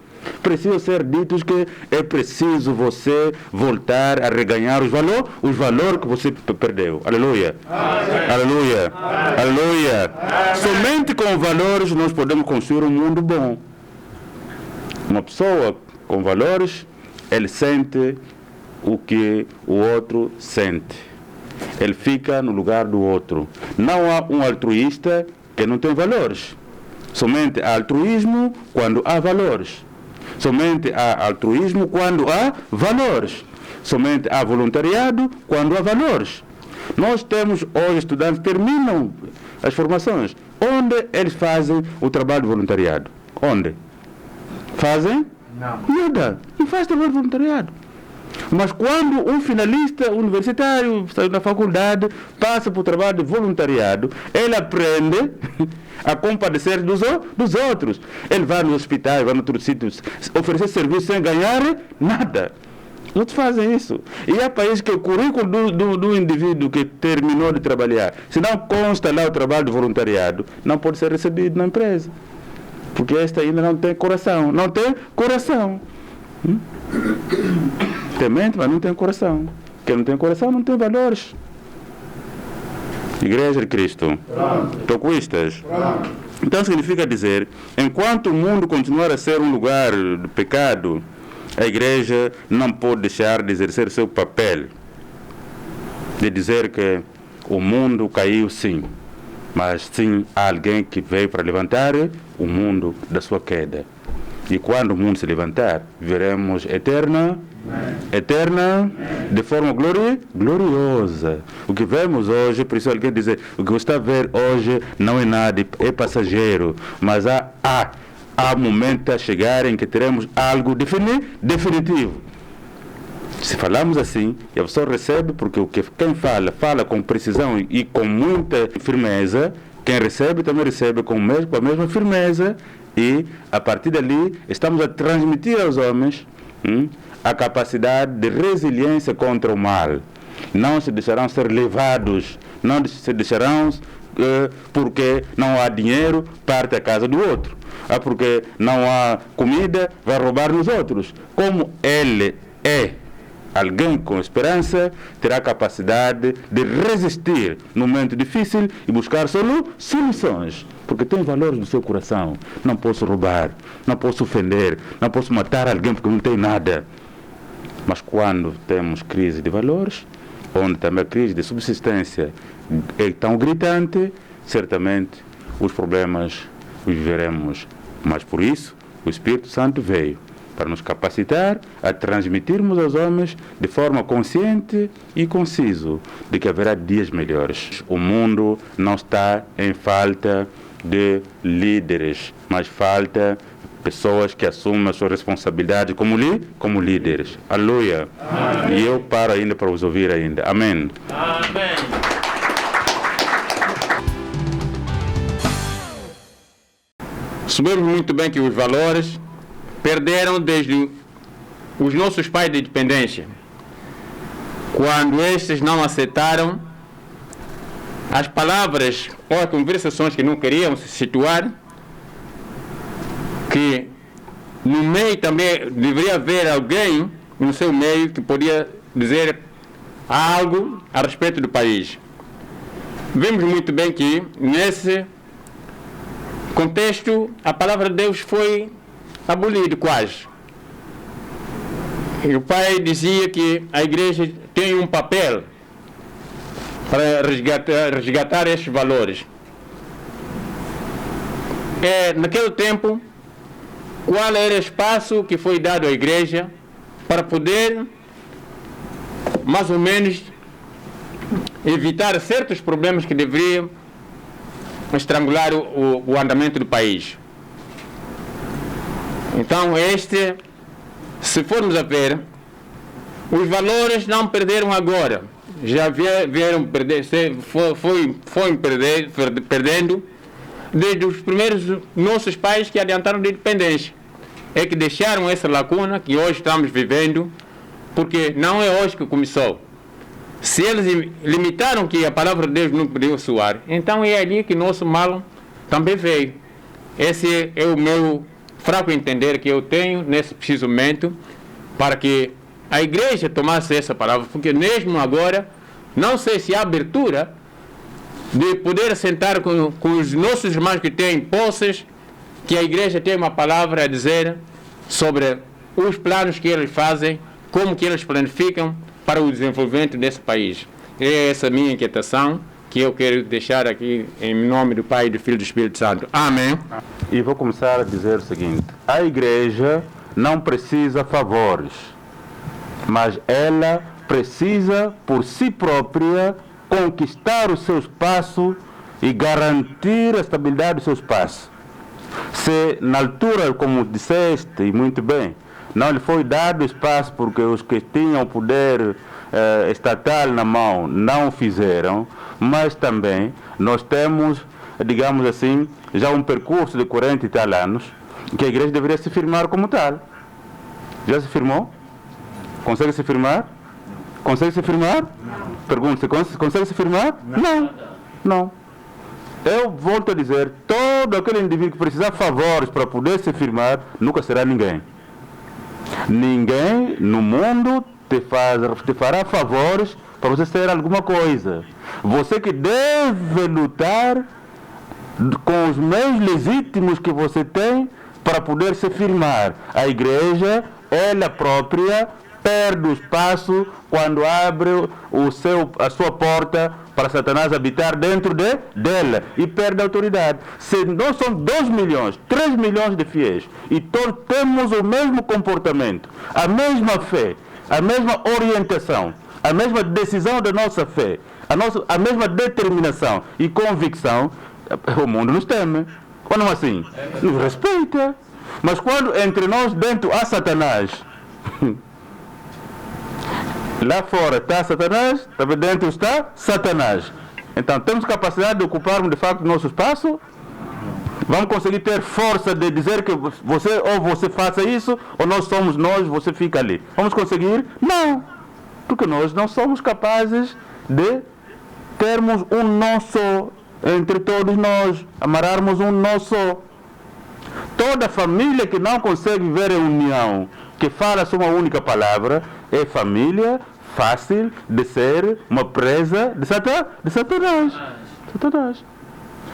Precisam ser ditos que é preciso você voltar a reganhar os valores que você perdeu. Aleluia. Aleluia. Aleluia. Somente com valores nós podemos construir um mundo bom. Uma pessoa com valores, ele sente o que o outro sente. Ele fica no lugar do outro. Não há um altruísta que não tem valores. Somente há altruísmo quando há valores. Somente há altruísmo quando há valores. Somente há voluntariado quando há valores. Nós temos hoje estudantes que terminam as formações. Onde eles fazem o trabalho de voluntariado? Onde? Fazem? Nada. Não faz trabalho de voluntariado. Mas quando um finalista universitário na faculdade passa por trabalho de voluntariado, ele aprende a compadecer dos outros. Ele vai nos hospitais, vai em outros sítios, oferecer serviço sem ganhar nada. Os outros fazem isso. E há países que o currículo do indivíduo que terminou de trabalhar, se não consta lá o trabalho de voluntariado, não pode ser recebido na empresa. Porque esta ainda não tem coração. Não tem coração. Tem mente, mas não tem coração. Quem não tem coração não tem valores. Igreja de Cristo. Tocuistas. Então significa dizer, enquanto o mundo continuar a ser um lugar de pecado, a igreja não pode deixar de exercer seu papel de dizer que o mundo caiu, sim, mas sim há alguém que veio para levantar o mundo da sua queda. E quando o mundo se levantar, veremos eterna, de forma gloriosa. O que vemos hoje, por isso alguém dizer, o que você está a ver hoje não é nada, é passageiro, mas há momentos a chegar em que teremos algo definitivo. Se falamos assim, a pessoa recebe, porque quem fala com precisão e com muita firmeza, quem recebe também recebe com a mesma firmeza, e a partir dali estamos a transmitir aos homens a capacidade de resiliência contra o mal. Não se deixarão ser levados, não se deixarão porque não há dinheiro, parte a casa do outro. Porque não há comida, vai roubar nos outros. Como ele é alguém com esperança, terá capacidade de resistir no momento difícil e buscar soluções. Porque tem valores no seu coração. Não posso roubar, não posso ofender, não posso matar alguém porque não tem nada. Mas quando temos crise de valores, onde também a crise de subsistência é tão gritante, certamente os problemas os veremos. Mas por isso, o Espírito Santo veio para nos capacitar a transmitirmos aos homens de forma consciente e conciso de que haverá dias melhores. O mundo não está em falta de líderes, mas falta pessoas que assumem a sua responsabilidade como líderes. Aleluia. Amém. E eu paro ainda para os ouvir ainda. Amém. Amém. Sabemos muito bem que os valores perderam desde os nossos pais de independência, quando estes não aceitaram as palavras ou as conversações que não queriam se situar, que no meio também deveria haver alguém no seu meio que podia dizer algo a respeito do país. Vemos muito bem que nesse contexto a palavra de Deus foi abolido quase. E o pai dizia que a igreja tem um papel para resgatar estes valores. Naquele tempo, qual era o espaço que foi dado à igreja para poder, mais ou menos, evitar certos problemas que deveriam estrangular o andamento do país? Então, se formos a ver, os valores não perderam agora, já vieram perder, foi perdendo desde os primeiros nossos pais que adiantaram de independência. É que deixaram essa lacuna que hoje estamos vivendo, porque não é hoje que começou. Se eles limitaram que a palavra de Deus não podia soar, então é ali que nosso mal também veio. Esse é o meu fraco entender que eu tenho nesse preciso momento, para que a igreja tomasse essa palavra, porque mesmo agora, não sei se há abertura de poder sentar com os nossos irmãos que têm posses, que a igreja tem uma palavra a dizer sobre os planos que eles fazem, como que eles planificam para o desenvolvimento desse país. É essa minha inquietação que eu quero deixar aqui em nome do Pai, do Filho e do Espírito Santo. Amém. E vou começar a dizer o seguinte: a igreja não precisa favores, mas ela precisa por si própria conquistar o seu espaço e garantir a estabilidade do seu espaço. Se na altura, como disseste, e muito bem, não lhe foi dado espaço porque os que tinham poder estatal na mão não fizeram, mas também nós temos, digamos assim, já um percurso de 40 e tal anos que a igreja deveria se firmar como tal. Já se firmou? Consegue se firmar? Consegue se firmar? Não. Pergunto, consegue se firmar? Não. Não. Eu volto a dizer, todo aquele indivíduo que precisar de favores para poder se firmar, nunca será ninguém. Ninguém no mundo te fará favores para você ser alguma coisa. Você que deve lutar com os meios legítimos que você tem para poder se firmar. A igreja, ela própria, perde o espaço quando abre a sua porta para Satanás habitar dentro dela e perde a autoridade. Se nós somos 2 milhões, 3 milhões de fiéis e todos temos o mesmo comportamento, a mesma fé, a mesma orientação, a mesma decisão da nossa fé, a mesma determinação e convicção, o mundo nos teme. Quando assim? Nos respeita. Mas quando entre nós dentro há Satanás, lá fora está Satanás, também dentro está Satanás. Então temos capacidade de ocuparmos de facto o nosso espaço? Vamos conseguir ter força de dizer que você faça isso, ou nós somos nós, você fica ali. Vamos conseguir? Não. Porque nós não somos capazes de termos um nosso entre todos nós, amarrarmos um nosso. Toda família que não consegue viver em união, que fala só uma única palavra, é família fácil de ser uma presa de Satanás.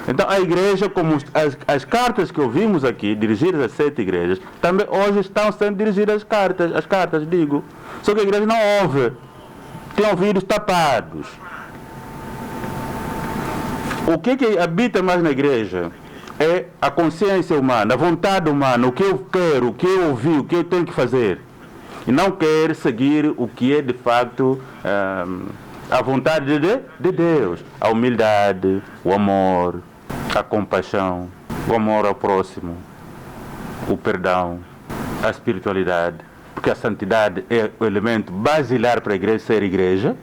Então a igreja, como as cartas que ouvimos aqui, dirigidas às 7 igrejas, também hoje estão sendo dirigidas as cartas, digo. Só que a igreja não ouve, tem ouvidos tapados. O que habita mais na igreja é a consciência humana, a vontade humana, o que eu quero, o que eu ouvi, o que eu tenho que fazer. E não quer seguir o que é de facto a vontade de Deus. A humildade, o amor, a compaixão, o amor ao próximo, o perdão, a espiritualidade. Porque a santidade é o elemento basilar para a igreja ser igreja.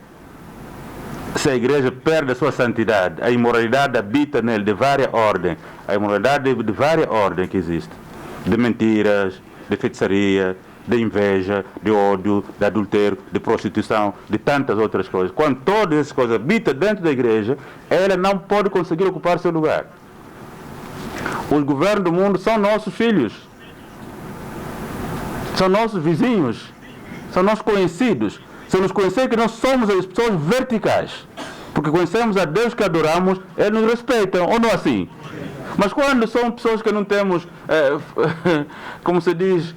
Se a igreja perde a sua santidade, a imoralidade habita nele de várias ordens. A imoralidade de várias ordens que existe. De mentiras, de feitiçaria, de inveja, de ódio, de adultério, de prostituição, de tantas outras coisas. Quando todas essas coisas habitam dentro da igreja, ela não pode conseguir ocupar seu lugar. Os governos do mundo são nossos filhos. São nossos vizinhos. São nossos conhecidos. Se nos conhecer que nós somos as pessoas verticais, porque conhecemos a Deus que adoramos, eles nos respeitam, ou não assim? Mas quando são pessoas que não temos, como se diz,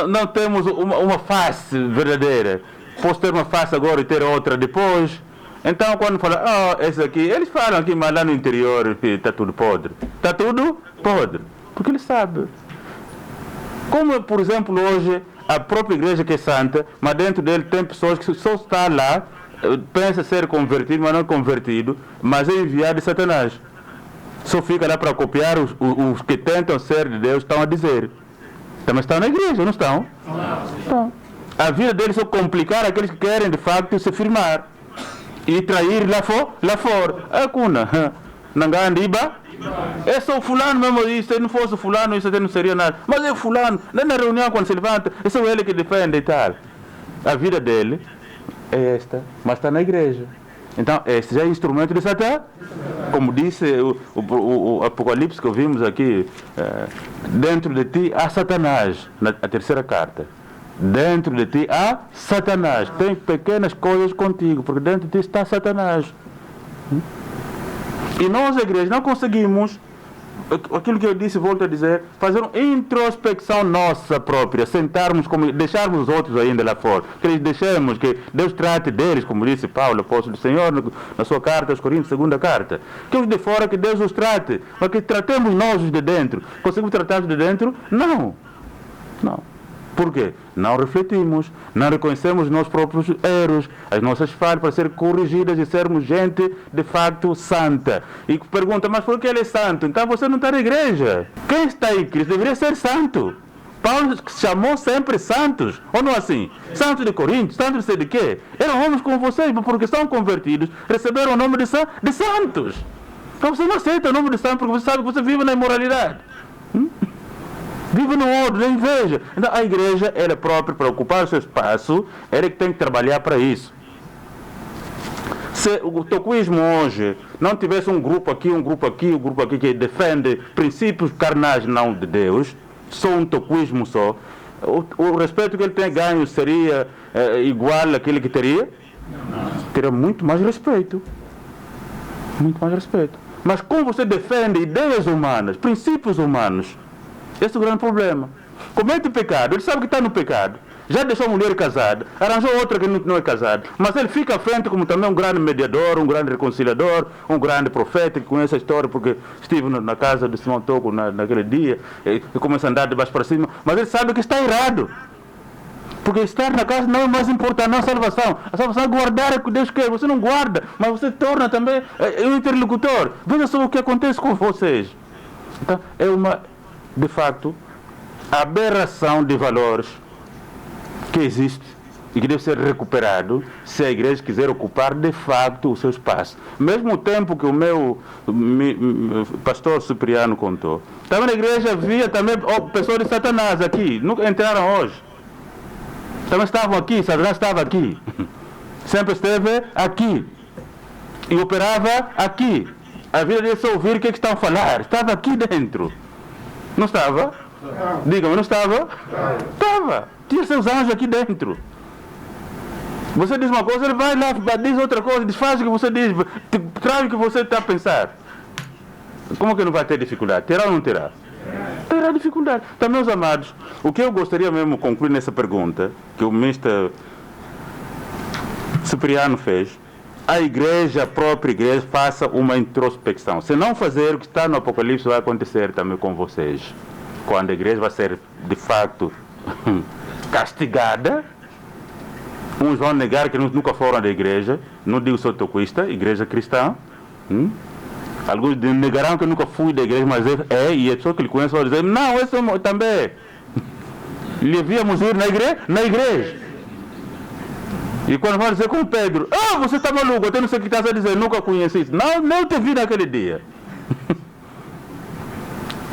não temos uma face verdadeira, posso ter uma face agora e ter outra depois, então quando falam, esse aqui, eles falam aqui, mas lá no interior está tudo podre. Está tudo podre, porque eles sabem. Como, por exemplo, hoje, a própria igreja que é santa, mas dentro dele tem pessoas que só estão lá, pensa ser convertido, mas não convertido, mas é enviado de Satanás. Só fica lá para copiar os que tentam ser de Deus, estão a dizer. Também estão na igreja, não estão? Estão. A vida deles só complicar aqueles que querem, de facto, se firmar. E trair lá fora. É cuna. Nangandiba. É só o fulano mesmo, se não fosse o fulano, isso até não seria nada. Mas é o fulano, nem na reunião quando se levanta, é só ele que defende e tal. A vida dele é esta, mas está na igreja. Então, este já é instrumento de Satã. Como disse o Apocalipse que ouvimos aqui, dentro de ti há Satanás, na terceira carta. Dentro de ti há Satanás. Tem pequenas coisas contigo, porque dentro de ti está Satanás. E nós, a igreja, não conseguimos, aquilo que eu disse, volto a dizer, fazer uma introspecção nossa própria, sentarmos, deixarmos os outros ainda lá fora, que eles deixemos que Deus trate deles, como disse Paulo, apóstolo do Senhor, na sua carta aos Coríntios, segunda carta. Que os de fora, que Deus os trate, mas que tratemos nós os de dentro. Conseguimos tratar os de dentro? Não. Por quê? Não refletimos, não reconhecemos os nossos próprios erros, as nossas falhas para serem corrigidas e sermos gente de facto santa. E pergunta, mas por que ele é santo? Então você não está na igreja. Quem está aí? Cristo deveria ser santo. Paulo chamou sempre santos, ou não assim? Santos de Corinto, santos de quê? Eram homens como vocês, mas porque são convertidos, receberam o nome de santos. Então você não aceita o nome de santo porque você sabe que você vive na imoralidade. Vive no ódio, na inveja. Então a igreja, ela própria, para ocupar o seu espaço, ela que tem que trabalhar para isso. Se o tocuísmo hoje não tivesse um grupo aqui que defende princípios carnais não de Deus, só um tocuísmo só, o respeito que ele tem ganho seria igual àquele que teria? Teria muito mais respeito. Muito mais respeito. Mas como você defende ideias humanas, princípios humanos, esse é o grande problema. Comete pecado, ele sabe que está no pecado. já deixou a mulher casada, arranjou outra que não é casada, mas ele fica à frente como também um grande mediador, um grande reconciliador, um grande profeta que conhece a história, porque estive na casa de Simão Toco naquele dia, e começa a andar de baixo para cima, mas ele sabe que está errado. Porque estar na casa não é mais importante, não é a salvação. A salvação é guardar o que Deus quer. Você não guarda, mas você torna também um interlocutor. Veja só o que acontece com vocês. Então, é de facto, aberração de valores que existe e que deve ser recuperado se a igreja quiser ocupar de facto o seu espaço. Mesmo o tempo que o meu pastor Cipriano contou, também na igreja havia também pessoas de Satanás aqui, nunca entraram hoje. Também estavam aqui, Satanás estava aqui. Sempre esteve aqui. E operava aqui. A vida deles só ouvir o que estão a falar. Estava aqui dentro. Não estava? Diga-me, não estava? Estava. Tinha seus anjos aqui dentro. Você diz uma coisa, ele vai lá, diz outra coisa, desfaz o que você diz, traz o que você está a pensar. Como que não vai ter dificuldade? Terá ou não terá? Terá dificuldade. Então, meus amados, o que eu gostaria mesmo de concluir nessa pergunta, que o ministro Cipriano fez, a própria igreja, faça uma introspecção. Se não fazer, o que está no Apocalipse vai acontecer também com vocês. Quando a igreja vai ser, de fato, castigada, uns vão negar que nunca foram da igreja, não digo sotoquista, igreja cristã. Alguns negarão que eu nunca fui da igreja, mas e a pessoa que ele conhece vai dizer, não, esse também. Lhe víamos ir na igreja. E quando vai dizer com Pedro, você está maluco, eu não sei o que estás a dizer, nunca conheci isso. Não te vi naquele dia.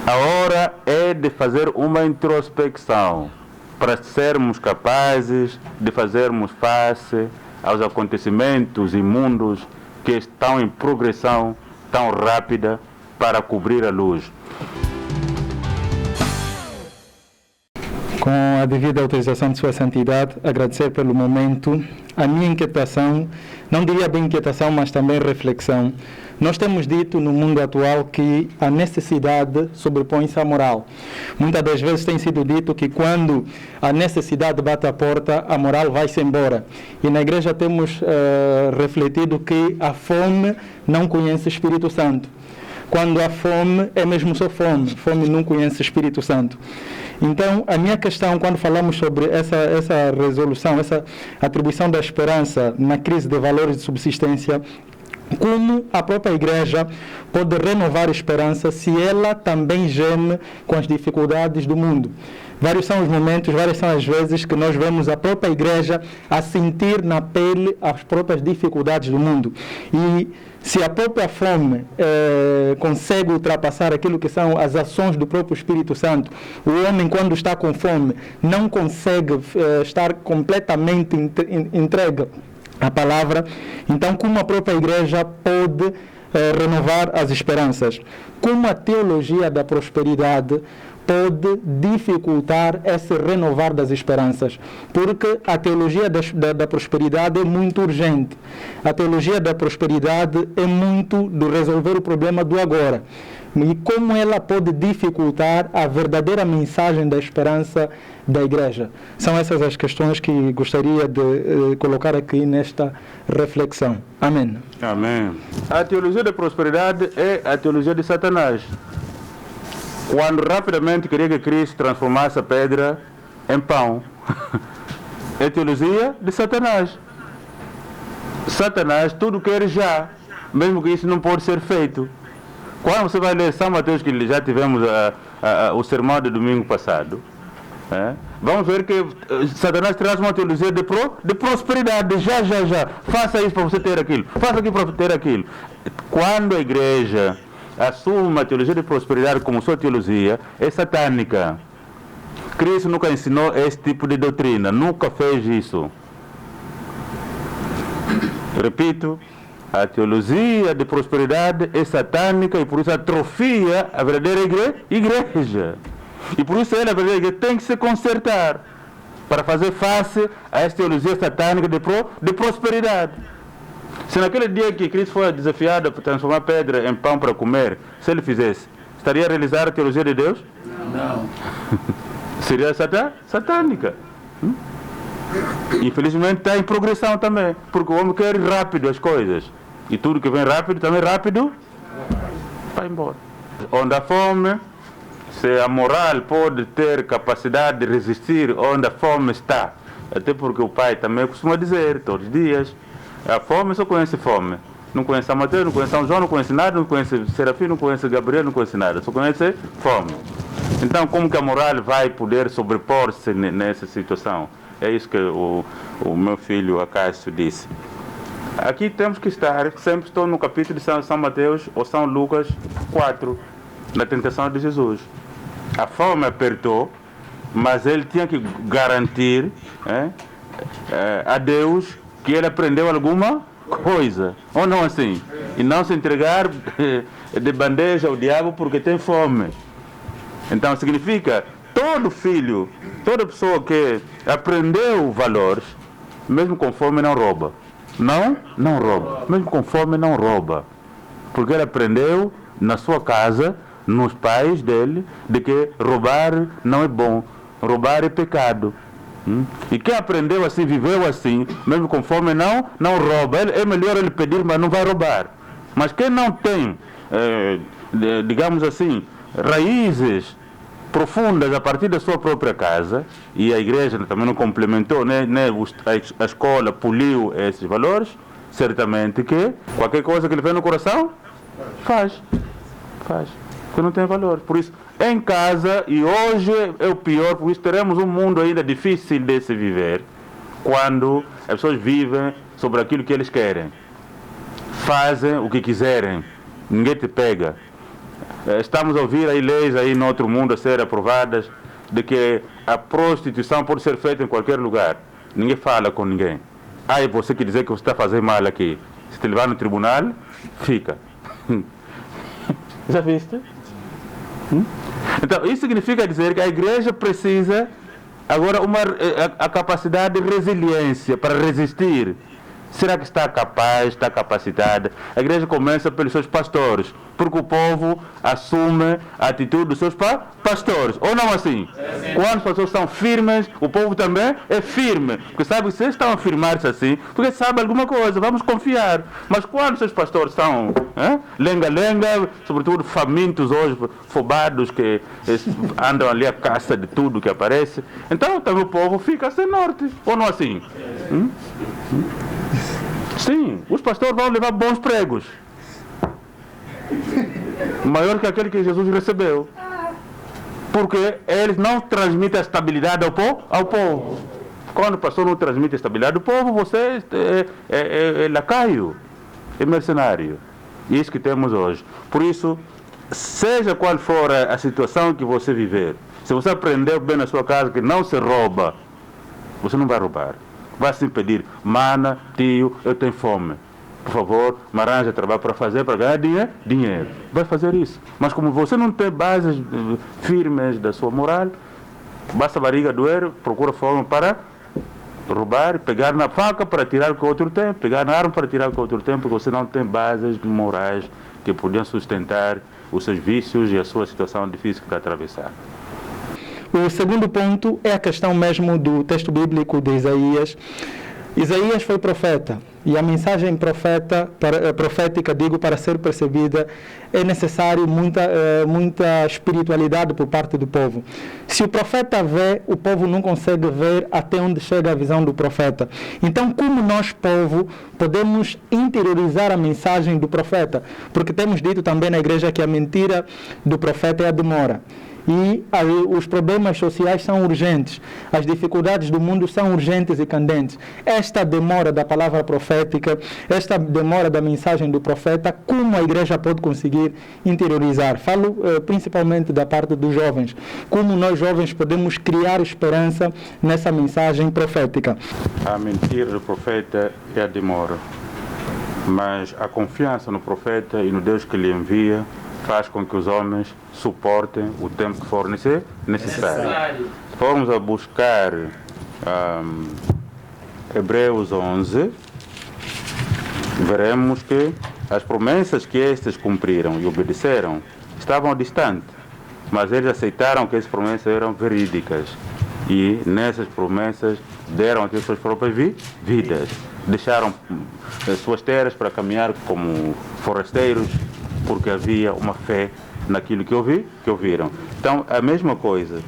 A hora é de fazer uma introspecção para sermos capazes de fazermos face aos acontecimentos imundos que estão em progressão tão rápida para cobrir a luz. Com a devida autorização de Sua Santidade, agradecer pelo momento. A minha inquietação, não diria bem inquietação, mas também reflexão. Nós temos dito no mundo atual que a necessidade sobrepõe-se à moral. Muitas das vezes tem sido dito que quando a necessidade bate à porta, a moral vai-se embora. E na igreja temos refletido que a fome não conhece o Espírito Santo. Quando há fome, é mesmo só fome. Fome não conhece o Espírito Santo. Então, a minha questão, quando falamos sobre essa resolução, essa atribuição da esperança na crise de valores de subsistência, como a própria igreja pode renovar a esperança se ela também geme com as dificuldades do mundo? Vários são os momentos, várias são as vezes que nós vemos a própria igreja a sentir na pele as próprias dificuldades do mundo. E se a própria fome consegue ultrapassar aquilo que são as ações do próprio Espírito Santo, o homem, quando está com fome, não consegue estar completamente entregue à palavra. Então, como a própria igreja pode renovar as esperanças? Como a teologia da prosperidade pode dificultar esse renovar das esperanças? Porque a teologia da prosperidade é muito urgente. A teologia da prosperidade é muito do resolver o problema do agora. E como ela pode dificultar a verdadeira mensagem da esperança da igreja? São essas as questões que gostaria de colocar aqui nesta reflexão. Amém. Amém. A teologia da prosperidade é a teologia de Satanás. Quando rapidamente queria que Cristo transformasse a pedra em pão, é a teologia de Satanás. Satanás tudo quer já, mesmo que isso não pode ser feito. Quando você vai ler São Mateus, que já tivemos o sermão do domingo passado, vamos ver que Satanás traz uma teologia de prosperidade, já. Faça isso para você ter aquilo, faça aquilo para ter aquilo. Quando a igreja assume uma teologia de prosperidade como sua teologia, é satânica. Cristo nunca ensinou esse tipo de doutrina, nunca fez isso. Repito, a teologia de prosperidade é satânica e por isso atrofia a verdadeira igreja. E por isso ela, a verdadeira igreja, tem que se consertar para fazer face a essa teologia satânica de prosperidade. Se naquele dia que Cristo foi desafiado para transformar pedra em pão para comer, se ele fizesse, estaria a realizar a teologia de Deus? Não. Seria satânica. Infelizmente está em progressão também, porque o homem quer rápido as coisas. E tudo que vem rápido, também rápido, vai embora. Onde a fome, se a moral pode ter capacidade de resistir onde a fome está. Até porque o pai também costuma dizer, todos os dias, a fome só conhece fome. Não conhece São Mateus, não conhece São João, não conhece nada, não conhece Serafim, não conhece Gabriel, não conhece nada. Só conhece fome. Então, como que a moral vai poder sobrepor-se nessa situação? É isso que o meu filho Acácio disse. Aqui temos que estar, sempre estou no capítulo de São Mateus ou São Lucas 4, na tentação de Jesus. A fome apertou, mas ele tinha que garantir a Deus que ele aprendeu alguma coisa, ou não assim, e não se entregar de bandeja ao diabo porque tem fome. Então significa, todo filho, toda pessoa que aprendeu valores, mesmo com fome não rouba. Não rouba. Mesmo com fome não rouba. Porque ele aprendeu na sua casa, nos pais dele, de que roubar não é bom. Roubar é pecado. E quem aprendeu assim, viveu assim, mesmo com fome não rouba. É melhor ele pedir, mas não vai roubar. Mas quem não tem, digamos assim, raízes profundas a partir da sua própria casa, e a igreja também não complementou, né, a escola poliu esses valores, certamente que qualquer coisa que ele vê no coração, faz, porque não tem valor. Por isso, em casa, e hoje é o pior, por isso teremos um mundo ainda difícil de se viver, quando as pessoas vivem sobre aquilo que eles querem, fazem o que quiserem, ninguém te pega. Estamos a ouvir aí leis aí no outro mundo a ser aprovadas de que a prostituição pode ser feita em qualquer lugar. Ninguém fala com ninguém. Aí você quer dizer que você está fazendo mal aqui. Se te levar no tribunal, fica. Já viste? Então, isso significa dizer que a igreja precisa agora a capacidade de resiliência para resistir. Será que está capaz, está capacitada? A igreja começa pelos seus pastores, porque o povo assume a atitude dos seus pastores. Ou não assim? Quando os pastores são firmes, o povo também é firme. Porque sabe que se eles estão a firmar-se assim, porque sabe alguma coisa, vamos confiar. Mas quando os seus pastores são lenga-lenga, sobretudo famintos hoje, fobados, que andam ali à caça de tudo que aparece, então também o povo fica sem norte. Ou não assim? Sim, os pastores vão levar bons pregos. Maior que aquele que Jesus recebeu. Porque eles não transmitem a estabilidade ao povo. Quando o pastor não transmite a estabilidade ao povo, você é lacaio, é mercenário. Isso que temos hoje. Por isso, seja qual for a situação que você viver, se você aprendeu bem na sua casa que não se rouba, você não vai roubar. Vai se pedir, mana, tio, eu tenho fome. Por favor, me arranja trabalho para fazer, para ganhar dinheiro. Vai fazer isso. Mas como você não tem bases firmes da sua moral, basta a barriga doer, procura forma para roubar, pegar na faca para tirar o que o outro tem, pegar na arma para tirar o que o outro tem, porque você não tem bases morais que podiam sustentar os seus vícios e a sua situação difícil que está atravessando. O segundo ponto é a questão mesmo do texto bíblico de Isaías. Isaías foi profeta, e a mensagem profética, para ser percebida, é necessário muita espiritualidade por parte do povo. Se o profeta vê, o povo não consegue ver até onde chega a visão do profeta. Então, como nós, povo, podemos interiorizar a mensagem do profeta? Porque temos dito também na igreja que a mentira do profeta é a demora. E os problemas sociais são urgentes, as dificuldades do mundo são urgentes e candentes. Esta demora da palavra profética, esta demora da mensagem do profeta, como a igreja pode conseguir interiorizar? Falo principalmente da parte dos jovens. Como nós jovens podemos criar esperança nessa mensagem profética? A mentira do profeta é a demora, mas a confiança no profeta e no Deus que lhe envia faz com que os homens suportem o tempo que for necessário. Se formos a buscar Hebreus 11, veremos que as promessas que estes cumpriram e obedeceram estavam distantes, mas eles aceitaram que essas promessas eram verídicas. e nessas promessas deram até suas próprias vidas. Deixaram suas terras para caminhar como forasteiros, porque havia uma fé naquilo que ouviram. Então, a mesma coisa,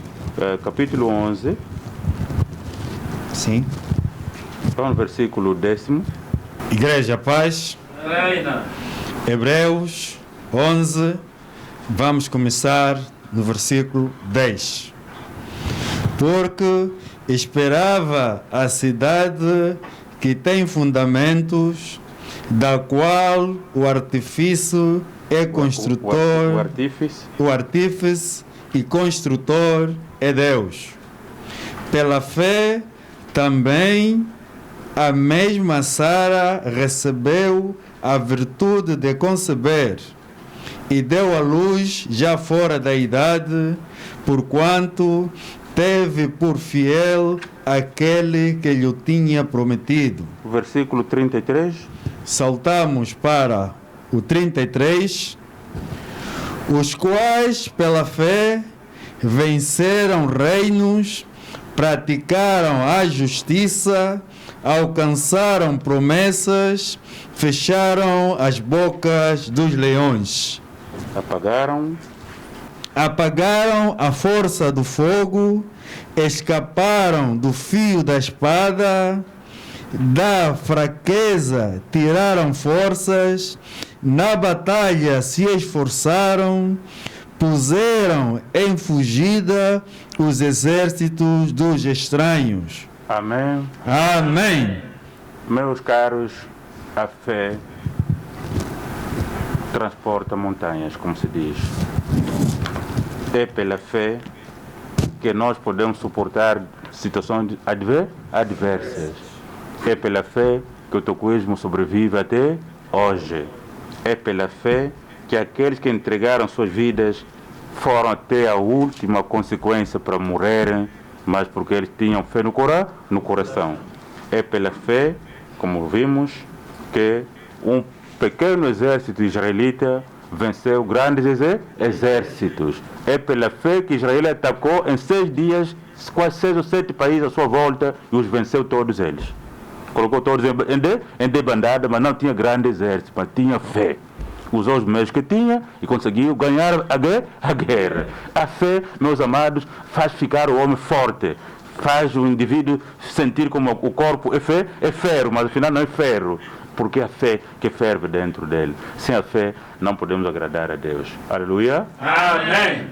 capítulo 11, Sim. no versículo 10. Igreja Paz. Hebreus 11, vamos começar no versículo 10. Porque esperava a cidade que tem fundamentos, da qual o artifício é construtor, o artífice e construtor é Deus. Pela fé também a mesma Sara recebeu a virtude de conceber e deu à luz já fora da idade, porquanto teve por fiel aquele que lhe tinha prometido. Versículo 33. Saltamos para o 33. Os quais, pela fé, venceram reinos, praticaram a justiça, alcançaram promessas, fecharam as bocas dos leões. Apagaram a força do fogo, escaparam do fio da espada, da fraqueza tiraram forças, na batalha se esforçaram, puseram em fugida os exércitos dos estranhos. Amém. Amém. Meus caros, a fé transporta montanhas, como se diz. É pela fé que nós podemos suportar situações adversas. É pela fé que o tocuísmo sobrevive até hoje. É pela fé que aqueles que entregaram suas vidas foram até a última consequência para morrerem, mas porque eles tinham fé no coração. É pela fé, como vimos, que um pequeno exército israelita venceu grandes exércitos. É pela fé que Israel atacou em 6 dias, quase 6 ou 7 países à sua volta e os venceu todos eles. Colocou todos em debandada, mas não tinha grande exército, mas tinha fé. Usou os meios que tinha e conseguiu ganhar a guerra. A fé, meus amados, faz ficar o homem forte. Faz o indivíduo sentir como o corpo é ferro, mas afinal não é ferro. Porque é a fé que ferve dentro dele. Sem a fé, não podemos agradar a Deus. Aleluia. Amém.